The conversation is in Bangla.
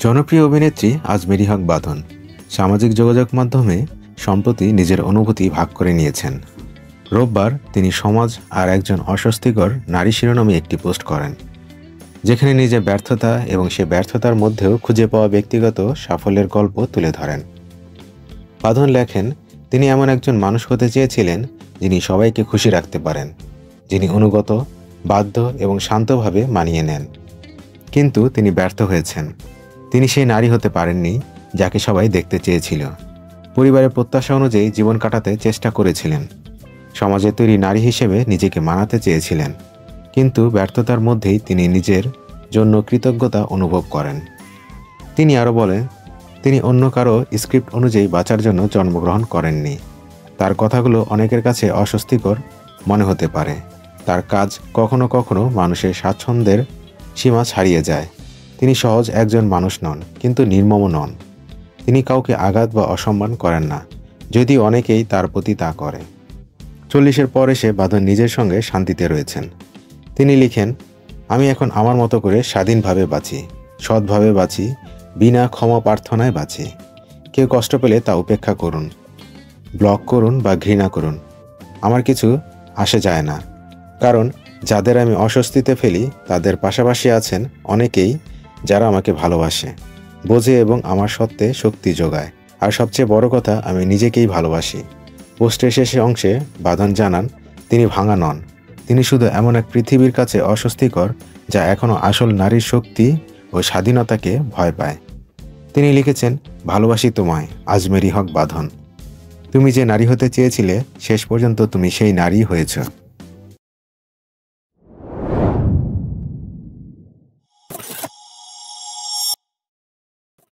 জনপ্রিয় অভিনেত্রী আজমেরী হক বাঁধন সামাজিক যোগাযোগ মাধ্যমে সম্প্রতি নিজের অনুভূতি ভাগ করে নিয়েছেন। রোববার তিনি সমাজ আর একজন অস্বস্তিকর নারী শিরোনামে একটি পোস্ট করেন, যেখানে নিজের ব্যর্থতা এবং সে ব্যর্থতার মধ্যেও খুঁজে পাওয়া ব্যক্তিগত সাফল্যের গল্প তুলে ধরেন। বাঁধন লেখেন, তিনি এমন একজন মানুষ হতে চেয়েছিলেন যিনি সবাইকে খুশি রাখতে পারেন, যিনি অনুগত, বাধ্য এবং শান্তভাবে মানিয়ে নেন। কিন্তু তিনি ব্যর্থ হয়েছেন। তিনি সেই নারী হতে পারেননি যাকে সবাই দেখতে চেয়েছিল। পরিবারের প্রত্যাশা অনুযায়ী জীবন কাটাতে চেষ্টা করেছিলেন। সমাজে তৈরি নারী হিসেবে নিজেকে মানাতে চেয়েছিলেন, কিন্তু ব্যর্থতার মধ্যেই তিনি নিজের জন্য কৃতজ্ঞতা অনুভব করেন। তিনি আরও বলেন, তিনি অন্য কারো স্ক্রিপ্ট অনুযায়ী বাঁচার জন্য জন্মগ্রহণ করেননি। তার কথাগুলো অনেকের কাছে অস্বস্তিকর মনে হতে পারে। তার কাজ কখনো কখনো মানুষের স্বাচ্ছন্দ্যের সীমা ছাড়িয়ে যায়। তিনি সহজ একজন মানুষ নন, কিন্তু নির্মমও নন। তিনি কাউকে আঘাত বা অসম্মান করেন না, যদিও অনেকেই তার প্রতি তা করে। 40-এর পর এসে বাঁধন নিজের সঙ্গে শান্তিতে রয়েছেন। তিনি লিখেন, আমি এখন আমার মতো করে স্বাধীনভাবে বাঁচি, সৎভাবে বাঁচি, বিনা ক্ষমা প্রার্থনায় বাঁচি। কেউ কষ্ট পেলে তা উপেক্ষা করুন, ব্লক করুন বা ঘৃণা করুন, আমার কিছু আসে যায় না। কারণ যাদের আমি অস্বস্তিতে ফেলি তাদের পাশাপাশি আছেন অনেকেই যারা আমাকে ভালোবাসে, বোঝে এবং আমার সত্ত্বে শক্তি যোগায়। আর সবচেয়ে বড় কথা, আমি নিজেকেই ভালোবাসি। পোস্টের শেষে অংশে বাঁধন জানান, তিনি ভাঙা নন, তিনি শুধু এমন এক পৃথিবীর কাছে অস্বস্তিকর যা এখনও আসল নারীর শক্তি ও স্বাধীনতাকে ভয় পায়। তিনি লিখেছেন, ভালোবাসি তোমায় আজমেরী হক বাঁধন। তুমি যে নারী হতে চেয়েছিলে, শেষ পর্যন্ত তুমি সেই নারী হয়েছ।